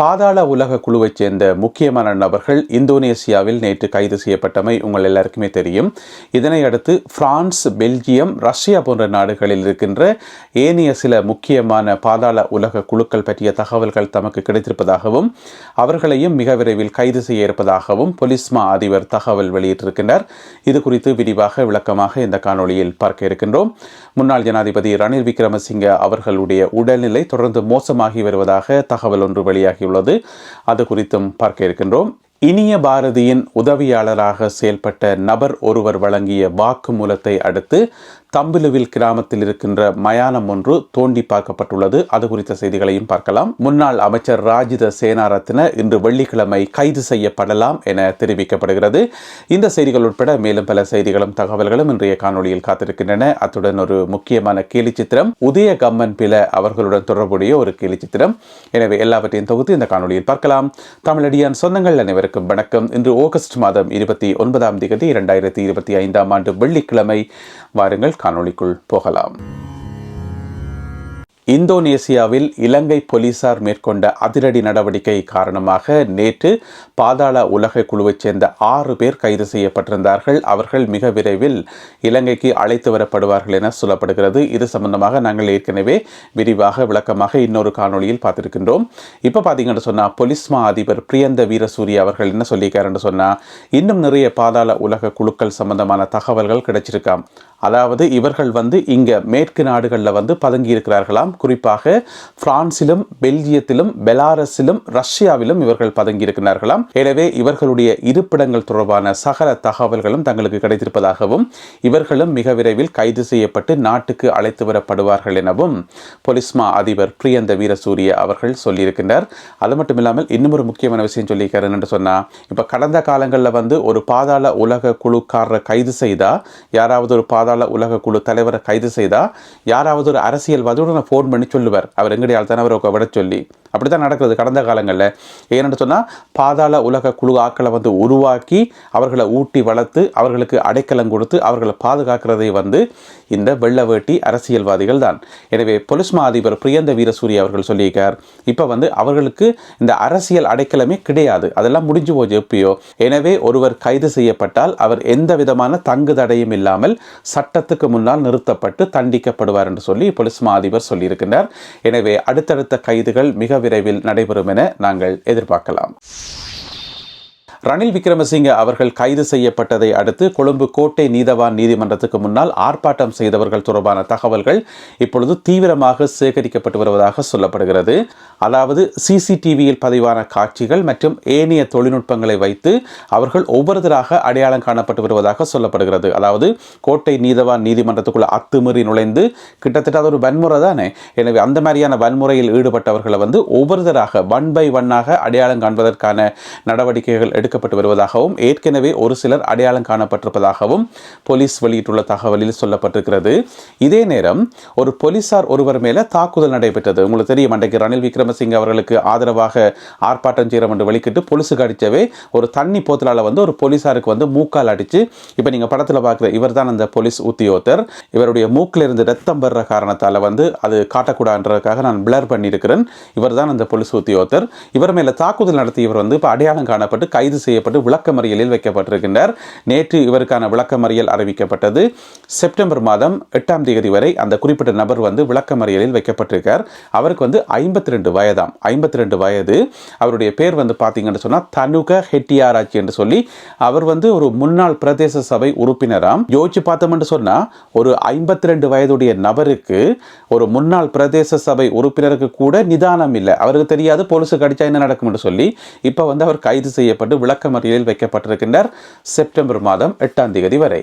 பாதாள உலக குழுவைச் சேர்ந்த முக்கியமான நபர்கள் இந்தோனேசியாவில் நேற்று கைது செய்யப்பட்டமை உங்கள் எல்லாருக்குமே தெரியும். இதனை அடுத்து பிரான்ஸ், பெல்ஜியம், ரஷ்யா போன்ற நாடுகளில் இருக்கின்ற ஏனைய சில முக்கியமான பாதாள உலக குழுக்கள் பற்றிய தகவல்கள் தமக்கு கிடைத்திருப்பதாகவும் அவர்களையும் மிக விரைவில் கைது செய்ய இருப்பதாகவும் பொலிஸ்மா அதிபர் தகவல் வெளியிட்டிருக்கின்றார். இது குறித்து விரிவாக விளக்கமாக இந்த காணொளியில் பார்க்க இருக்கின்றோம். முன்னாள் ஜனாதிபதி ரணில் விக்ரமசிங்க அவர்களுடைய உடல்நிலை தொடர்ந்து மோசமாகி வருவதாக தகவல் ஒன்று வெளியாகியுள்ளது. அது குறித்தும் பார்க்க இருக்கின்றோம். இனிய பாரதியின் உதவியாளராக செயல்பட்ட நபர் ஒருவர் வழங்கிய வாக்குமூலத்தை அடுத்து தம்பிலுவில் கிராமத்தில் இருக்கின்ற மயானம் ஒன்று தோண்டி பார்க்கப்பட்டுள்ளது. அது குறித்த செய்திகளையும் பார்க்கலாம். முன்னாள் அமைச்சர் ராஜித சேனாரத்ன இன்று வெள்ளிக்கிழமை கைது செய்யப்படலாம் என தெரிவிக்கப்படுகிறது. இந்த செய்திகள் உட்பட மேலும் பல செய்திகளும் தகவல்களும் இன்றைய காணொளியில் காத்திருக்கின்றன. அத்துடன் ஒரு முக்கியமான கேலிச்சித்திரம், உதய கம்மன் பில அவர்களுடன் தொடர்புடைய ஒரு கேலிச்சித்திரம். எனவே எல்லாவற்றையும் தொகுத்து இந்த காணொளியில் பார்க்கலாம். தமிழடியான் சொந்தங்கள் அனைவருக்கும் வணக்கம். இன்று ஆகஸ்ட் மாதம் 29ஆம் தேதி 2025ஆம் ஆண்டு வெள்ளிக்கிழமை. வாருங்கள் காணொளிக்குள் போகலாம். இந்தோனேசியாவில் இலங்கை போலீசார் மேற்கொண்ட அதிரடி நடவடிக்கை காரணமாக நேற்று பாதாள உலக குழுவைச் சேர்ந்த 6 பேர் கைது செய்யப்பட்டிருந்தார்கள். அவர்கள் மிக விரைவில் இலங்கைக்கு அழைத்து வரப்படுவார்கள் என சொல்லப்படுகிறது. இது சம்பந்தமாக நாங்கள் ஏற்கனவே விரிவாக விளக்கமாக இன்னொரு காணொளியில் பார்த்திருக்கின்றோம். இப்போ பார்த்தீங்கன்னு சொன்னால் பொலிஸ்மா அதிபர் பிரியந்த வீரசூரிய அவர்கள் என்ன சொல்லியிருக்காருன்னு சொன்னால், இன்னும் நிறைய பாதாள உலக குழுக்கள் சம்பந்தமான தகவல்கள் கிடைச்சிருக்காம். அதாவது இவர்கள் இங்கே மேற்கு நாடுகளில் பதுங்கி இருக்கிறார்களாம். குறிப்பாக பிரான்சிலும், பெல்ஜியத்திலும், பெலாரஸிலும், ரஷ்யாவிலும் இவர்கள் பதுங்கி இருக்கிறார்களாம். எனவே இவர்களுடைய இருப்பிடங்கள் தொடர்பான சகல தகவல்களும் தங்களுக்கு கிடைத்திருப்பதாகவும் இவர்களும் மிக விரைவில் கைது செய்யப்பட்டு நாட்டுக்கு அழைத்து வரப்படுவார்கள் எனவும் பொலிஸ்மா அதிபர் பிரியந்த வீரசூரிய அவர்கள் சொல்லியிருக்கின்றார். அது மட்டும் இல்லாமல் இன்னும் ஒரு முக்கியமான விஷயம் சொல்லியிருக்காரு என்று சொன்னால், இப்போ கடந்த காலங்களில் ஒரு பாதாள உலக குழுக்காரரை கைது செய்தா, யாராவது ஒரு பாதாள உலக குழு தலைவரை கைது செய்தா, யாராவது ஒரு அரசியல்வாதியோட ஃபோன் பண்ணி சொல்லுவார், அவர் எங்கடி ஆள்தானே அவரை விட சொல்லி. அப்படித்தான் நடக்கிறது கடந்த காலங்களில். ஏன்னு சொன்னால், பாதாள உலக குழு ஆக்களை உருவாக்கி அவர்களை ஊட்டி வளர்த்து அவர்களுக்கு அடைக்கலம் கொடுத்து அவர்களை பாதுகாக்கிறதை இந்த வெள்ளவேட்டி அரசியல்வாதிகள் தான். எனவே பொலிஸ்மா அதிபர் பிரியந்த வீரசூரிய அவர்கள் சொல்லியிருக்கார், இப்போ அவர்களுக்கு இந்த அரசியல் அடைக்கலமே கிடையாது, அதெல்லாம் முடிஞ்சு போச்சு எப்பயோ. எனவே ஒருவர் கைது செய்யப்பட்டால் அவர் எந்த விதமான தங்கு தடையும் இல்லாமல் சட்டத்துக்கு முன்னால் நிறுத்தப்பட்டு தண்டிக்கப்படுவார் என்று சொல்லி பொலிஸ்மா அதிபர் சொல்லியிருக்கிறார். எனவே அடுத்தடுத்த கைதுகள் மிக விரைவில் நடைபெறும் என நாங்கள் எதிர்பார்க்கலாம். ரணில் விக்ரமசிங்க அவர்கள் கைது செய்யப்பட்டதை அடுத்து கொழும்பு கோட்டை நீதவான் நீதிமன்றத்துக்கு முன்னால் ஆர்ப்பாட்டம் செய்தவர்கள் தொடர்பான தகவல்கள் இப்பொழுது தீவிரமாக சேகரிக்கப்பட்டு வருவதாக சொல்லப்படுகிறது. அதாவது சிசிடிவியில் பதிவான காட்சிகள் மற்றும் ஏனைய தொழில்நுட்பங்களை வைத்து அவர்கள் ஒவ்வொருத்தராக அடையாளம் காணப்பட்டு வருவதாக சொல்லப்படுகிறது. அதாவது கோட்டை நீதவான் நீதிமன்றத்துக்குள்ள அத்துமீறி நுழைந்து கிட்டத்தட்ட ஒரு வன்முறை தானே. எனவே அந்த மாதிரியான வன்முறையில் ஈடுபட்டவர்களை ஒவ்வொருத்தராக 1 by 1 அடையாளம் காண்பதற்கான நடவடிக்கைகள் எடுக்கப்பட்டு வருவதாகவும் ஏற்கனவே ஒரு சிலர் அடையாளம் காணப்பட்டிருப்பதாகவும் போலீஸ் வெளியிட்டுள்ள தகவலில் சொல்லப்பட்டிருக்கிறது. இதே நேரம் ஒரு போலீசார் ஒருவர் மேல தாக்குதல் நடைபெற்றது. உங்களுக்கு தெரியும், அன்றைக்கு ரணில் விக்ரமசிங்க அவர்களுக்கு ஆதரவாக ஆர்ப்பாட்டம் செய்யறோம் என்று வெளிக்கிட்டு போலீஸுக்கு அடிச்சவே ஒரு தண்ணி போத்தலால ஒரு போலீசாருக்கு மூக்கால் அடிச்சு, இப்ப நீங்க படத்துல பார்க்கிற இவர் தான் அந்த போலீஸ் உத்தியோகத்தர். இவருடைய மூக்கில் இருந்து ரத்தம் வர்ற காரணத்தால அது காட்டக்கூடாதுன்றதுக்காக நான் பிளர் பண்ணியிருக்கிறேன். இவர் தான் அந்த போலீஸ் உத்தியோகத்தர். இவர் மேல தாக்குதல் நடத்தியவர் இப்ப அடையாளம் காணப்பட்டு கைது செய்யப்பட்டு விளக்கமறியலில் வைக்கப்பட்டிருக்கின்றார். நேற்று இவருக்கான விளக்கமறியல் அறிவிக்கப்பட்டது. செப்டம்பர் மாதம் 8ஆம் தேதி வரை அந்த குறிப்பிட்ட நபர் விளக்கமறியலில் வைக்கப்பட்டிருக்கார். அவருக்கு 52 வயதாம். 52 வயது. அவருடைய பேர் பார்த்தீங்கன்னு சொன்னா தனுக ஹெட்டியாராச்சி என்று சொல்லி அவர் ஒரு முன்னாள் பிரதேச சபை உறுப்பினராம். யோசிச்சு பார்த்தோம்னு சொன்னா ஒரு 52 வயதுடைய நபருக்கு, ஒரு முன்னாள் பிரதேச சபை உறுப்பினருக்கு கூட நிதானம் இல்லை. அவருக்கு தெரியாது போலீஸுக்கு அடிச்சா என்ன நடக்கும் என்று சொல்லி இப்ப அவர் கைது செய்யப்பட்டு விளக்கமறியலில் வைக்கப்பட்டிருக்கின்றார். செப்டம்பர் மாதம் 8ஆம் தேதி வரை.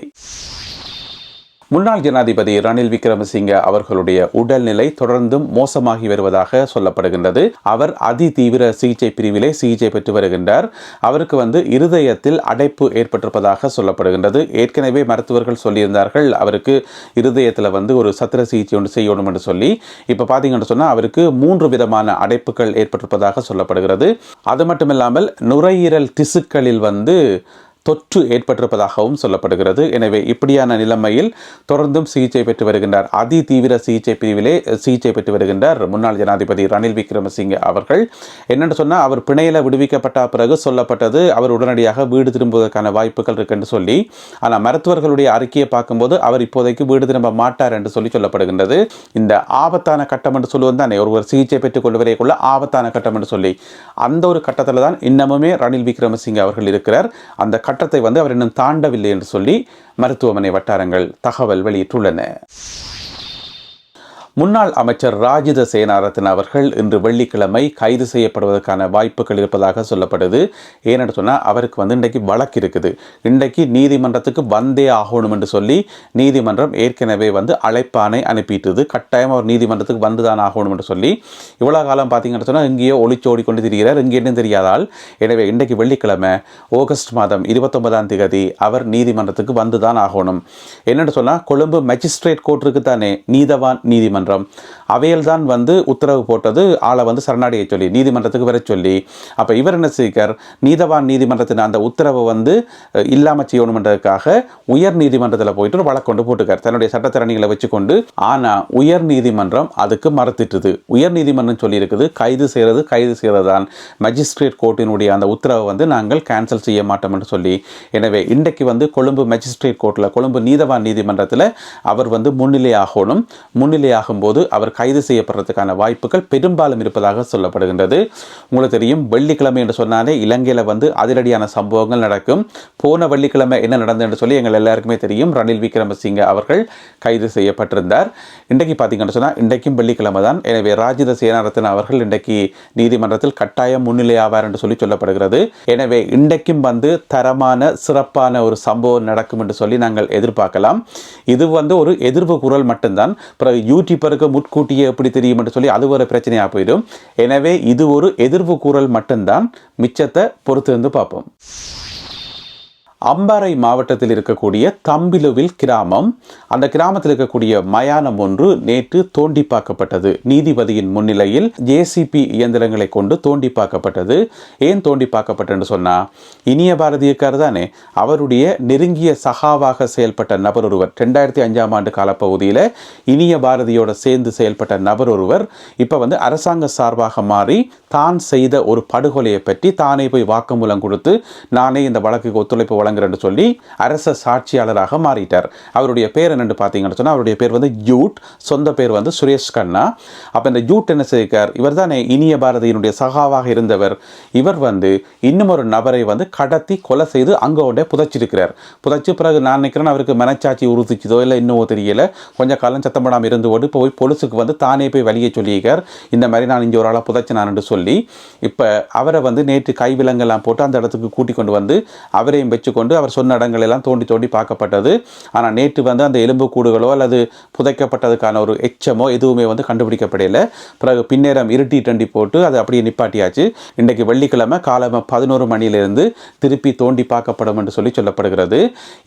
முன்னாள் ஜனாதிபதி ரணில் விக்ரமசிங்க அவர்களுடைய உடல்நிலை தொடர்ந்தும் மோசமாகி வருவதாக சொல்லப்படுகின்றது. அவர் அதிதீவிர சிகிச்சை பிரிவிலே சிகிச்சை பெற்று வருகின்றார். அவருக்கு இருதயத்தில் அடைப்பு ஏற்பட்டிருப்பதாக சொல்லப்படுகின்றது. ஏற்கனவே மருத்துவர்கள் சொல்லியிருந்தார்கள் அவருக்கு இருதயத்தில் ஒரு சத்திர சிகிச்சை ஒன்று செய்யணும் என்று சொல்லி. இப்போ பார்த்தீங்கன்னு சொன்னால் அவருக்கு 3 விதமான அடைப்புகள் ஏற்பட்டிருப்பதாக சொல்லப்படுகிறது. அது மட்டுமில்லாமல் நுரையீரல் திசுக்களில் தொற்று ஏற்பட்டிருப்பதாகவும் சொல்லப்படுகிறது. எனவே இப்படியான நிலைமையில் தொடர்ந்தும் சிகிச்சை பெற்று வருகின்றார். அதி தீவிர சிகிச்சை பிரிவிலே சிகிச்சை பெற்று வருகின்றார் முன்னாள் ஜனாதிபதி ரணில் விக்ரமசிங்கே அவர்கள். என்னென்னு சொன்னால், அவர் பிணையில விடுவிக்கப்பட்ட பிறகு சொல்லப்பட்டது அவர் உடனடியாக வீடு திரும்புவதற்கான வாய்ப்புகள் இருக்கு என்று சொல்லி. ஆனால் மருத்துவர்களுடைய அறிக்கையை பார்க்கும்போது அவர் இப்போதைக்கு வீடு திரும்ப மாட்டார் என்று சொல்லப்படுகின்றது. இந்த ஆபத்தான கட்டம் என்று சொல்லுவது தானே, ஒருவர் சிகிச்சை பெற்றுக் கொண்டு வரைக்குள்ள ஆபத்தான கட்டம் என்று சொல்லி, அந்த ஒரு கட்டத்தில் தான் இன்னமுமே ரணில் விக்ரமசிங்கே அவர்கள் இருக்கிறார். அந்த கட்டத்தை அவர் இன்னும் தாண்டவில்லை என்று சொல்லி மருத்துவமனை வட்டாரங்கள் தகவல் வெளியிட்டுள்ளன. முன்னாள் அமைச்சர் ராஜித சேனாரத்ன அவர்கள் இன்று வெள்ளிக்கிழமை கைது செய்யப்படுவதற்கான வாய்ப்புகள் இருப்பதாக சொல்லப்படுது. ஏன்னு சொன்னால், அவருக்கு இன்றைக்கு வழக்கு இருக்குது. இன்றைக்கு நீதிமன்றத்துக்கு வந்தே ஆகணும் என்று சொல்லி நீதிமன்றம் ஏற்கனவே அழைப்பானை அனுப்பிட்டது. கட்டாயம் அவர் நீதிமன்றத்துக்கு வந்துதான் ஆகணும் என்று சொல்லி இவ்வளோ காலம் பார்த்தீங்கன்னு சொன்னால் எங்கேயோ ஒளிச்சோடி கொண்டு திரிகிறார், இங்கே என்ன தெரியாதால். எனவே இன்றைக்கு வெள்ளிக்கிழமை ஆகஸ்ட் மாதம் 29ஆம் தேதி அவர் நீதிமன்றத்துக்கு வந்துதான் ஆகணும். என்னென்னு சொன்னால், கொழும்பு மேஜிஸ்ட்ரேட் கோர்ட் இருக்கு தானே, நீதவான் நீதிமன்றம், அவையல்தான் உத்தரவு போட்டது ஆளை சரணாடியை சொல்லி நீதிமன்றத்துக்கு வர சொல்லி. அப்போ இவர் என்ன செய்கிறார், நீதவான் நீதிமன்றத்தின் அந்த உத்தரவை இல்லாமல் செய்யணுன்றதுக்காக உயர் நீதிமன்றத்தில் போயிட்டு ஒரு வழக்கு கொண்டு போட்டுக்கார் தன்னுடைய சட்டத்திறனிகளை வச்சுக்கொண்டு. ஆனால் உயர் நீதிமன்றம் அதுக்கு மறுத்துட்டுது. உயர் நீதிமன்றம் சொல்லியிருக்குது, கைது செய்கிறது தான் மேஜிஸ்ட்ரேட் கோர்ட்டினுடைய அந்த உத்தரவை நாங்கள் கேன்சல் செய்ய மாட்டோம் என்று சொல்லி. எனவே இன்றைக்கு கொழும்பு மேஜிஸ்ட்ரேட் கோர்ட்டில், கொழும்பு நீதவான் நீதிமன்றத்தில் அவர் முன்னிலையாகணும். முன்னிலையாகும் போது அவர் கைது செய்யப்படுறதுக்கான வாய்ப்புகள் பெரும்பாலும் இருப்பதாக சொல்லப்படுகின்றது. உங்களுக்கு தெரியும், வெள்ளிக்கிழமை என்று சொன்னாலே இலங்கையில் அதிரடியான சம்பவங்கள் நடக்கும். போன வெள்ளிக்கிழமை என்ன நடந்தது என்று சொல்லி எங்கள் எல்லாருக்குமே தெரியும். ரணில் விக்ரமசிங்கே அவர்கள் கைது செய்யப்பட்டிருந்தார். இன்றைக்கு பார்த்தீங்கன்னு சொன்னால், இன்றைக்கும் வெள்ளிக்கிழமை தான். எனவே ராஜித சேனாரத்ன அவர்கள் இன்றைக்கு நீதிமன்றத்தில் கட்டாயம் முன்னிலையாவார் என்று சொல்லப்படுகிறது. எனவே இன்றைக்கும் தரமான சிறப்பான ஒரு சம்பவம் நடக்கும் என்று சொல்லி நாங்கள் எதிர்பார்க்கலாம். இது ஒரு எதிர்ப்பு குரல் மட்டும்தான். பிறகு யூடியூபருக்கு முட்கூட்டியே எப்படி தெரியும் என்று சொல்லி அது ஒரு பிரச்சனையாக போயிடும். எனவே இது ஒரு எதிர்ப்பு கூறல் மட்டும்தான். மிச்சத்தை பொறுத்திருந்து பார்ப்போம். அம்பாறை மாவட்டத்தில் இருக்கக்கூடிய தம்பிலுவில் கிராமம், அந்த கிராமத்தில் இருக்கக்கூடிய மயானம் ஒன்று நேற்று தோண்டி பார்க்கப்பட்டது. நீதிபதியின் முன்னிலையில் ஜேசிபி இயந்திரங்களை கொண்டு தோண்டி பார்க்கப்பட்டது. ஏன் தோண்டி பார்க்கப்பட்டன்னு சொன்னால், இனிய பாரதியக்கார் தானே, அவருடைய நெருங்கிய சகாவாக செயல்பட்ட நபர் ஒருவர் 2005ஆம் ஆண்டு காலப்பகுதியில் இனிய பாரதியோடு சேர்ந்து செயல்பட்ட நபர் ஒருவர் இப்போ அரசாங்க சார்பாக மாறி தான் செய்த ஒரு படுகொலையை பற்றி தானே போய் வாக்குமூலம் கொடுத்து நானே இந்த வழக்குக்கு ஒத்துழைப்பு வழங்குறேன்னு சொல்லி அரச சாட்சியாளராக மாறிட்டார். அவருடைய பேர் என்னென்னு பார்த்தீங்கன்னு சொன்னால், அவருடைய பேர் ஜூட், சொந்த பேர் சுரேஷ் கண்ணா. அப்போ இந்த ஜூட் என்ன செய்கிறார், இவர் தானே இனிய பாரதியினுடைய சகாவாக இருந்தவர். இவர் இன்னும் ஒரு நபரை கடத்தி கொலை செய்து அங்கே புதைச்சிருக்கிறார். புதைச்சி பிறகு நான் நினைக்கிறேன் அவருக்கு மனச்சாட்சி உறுதிச்சதோ இல்லை இன்னும் தெரியல, கொஞ்சம் காலம் சத்தப்படாமல் இருந்து ஓடு போய் பொலிசுக்கு தானே போய் வழியை சொல்லியிருக்கார், இந்த மாதிரி நான் இங்கே ஒரு ஆளாக புதைச்சினான்னு சொல்லி. இப்போ அவரை நேற்று கைவிலங்கெல்லாம் போட்டு அந்த இடத்துக்கு கூட்டிக் கொண்டு அவரையும் வச்சுக்கொண்டு அவர் சொன்ன இடங்கள் எல்லாம் தோண்டி தோண்டி பார்க்கப்பட்டது. ஆனால் நேற்று அந்த எலும்பு கூடுகளோ அல்லது புதைக்கப்பட்டதுக்கான ஒரு எச்சமோ எதுவுமே கண்டுபிடிக்கப்படலை. பிறகு பின்னேரம் இருட்டி டண்டி போட்டு அதை அப்படியே நிப்பாட்டியாச்சு. இன்றைக்கு வெள்ளிக்கிழமை காலம் 11 மணியிலிருந்து திருப்பி தோண்டி பார்க்கப்படும் என்று சொல்லப்படுகிறது.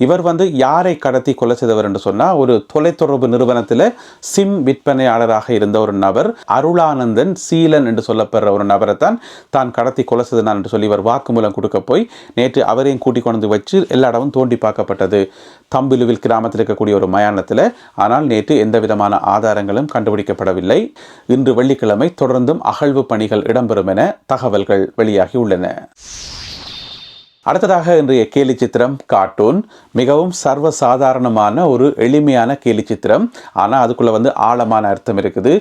இவர் யாரை கடத்தி கொலை செய்தவர் என்று சொன்னால், ஒரு தொலைத்தொடர்பு நிறுவனத்தில் சிம் விற்பனையாளராக இருந்த ஒரு நபர், அருளானந்தன் சீலன் என்று சொல்லப்படுற ஒரு நபரை தான் கடத்தி கொலை செய்தான் என்று சொல்லி இவர் வாக்குமூலம் கொடுக்க போய் நேற்று அவரையும் கூட்டிக் கொண்டு வச்சு எல்லா இடமும் தோண்டி பார்க்கப்பட்டது தம்பிலுவில் கிராமத்தில் இருக்கக்கூடிய ஒரு மயானத்தில். ஆனால் நேற்று எந்த விதமான ஆதாரங்களும் கண்டுபிடிக்கப்படவில்லை. இன்று வெள்ளிக்கிழமை தொடர்ந்தும் அகழ்வு பணிகள் இடம்பெறும் என தகவல்கள் வெளியாகி உள்ளன. அடுத்ததாக இன்றைய கேலி சித்திரம் கார்ட்டூன். மிகவும் சர்வசாதாரணமான ஒரு எளிமையான கேலி சித்திரம். ஆனால் அதுக்குள்ளே ஆழமான அர்த்தம் இருக்குது.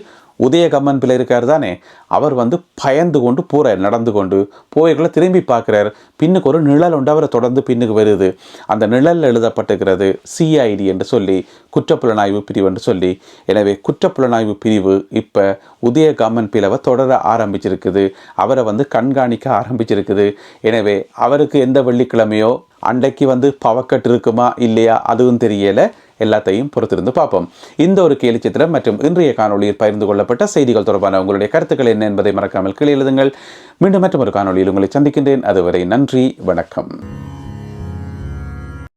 உதயகம்மன் பிள்ளை இருக்கார் தானே, அவர் பயந்து கொண்டு போகிறார், நடந்து கொண்டு போய்களை திரும்பி பார்க்குறார். பின்னுக்கு ஒரு நிழல் உண்டு, அவரை தொடர்ந்து பின்னுக்கு வருது. அந்த நிழல் எழுதப்பட்டிருக்கிறது சிஐடி என்று சொல்லி, குற்றப்புலனாய்வு பிரிவு என்று சொல்லி. எனவே குற்றப்புலனாய்வு பிரிவு இப்போ உதயகம்மன் பிளவை தொடர ஆரம்பிச்சிருக்குது, அவரை கண்காணிக்க ஆரம்பிச்சிருக்குது. எனவே அவருக்கு எந்த வெள்ளிக்கிழமையோ அன்றைக்கு பவக்கட்டு இருக்குமா இல்லையா அதுவும் தெரியலை. எல்லாத்தையும் பொறுத்திருந்து பார்ப்போம். இந்த ஒரு கேலி சித்திரம் மற்றும் இன்றைய காணொலியில் பகிர்ந்து கொள்ளப்பட்ட செய்திகள் தொடர்பான உங்களுடைய கருத்துக்கள் என்ன என்பதை மறக்காமல் கீழே எழுதுங்கள். மீண்டும் மற்றும் ஒரு காணொலியில் உங்களை சந்திக்கின்றேன். அதுவரை நன்றி, வணக்கம்.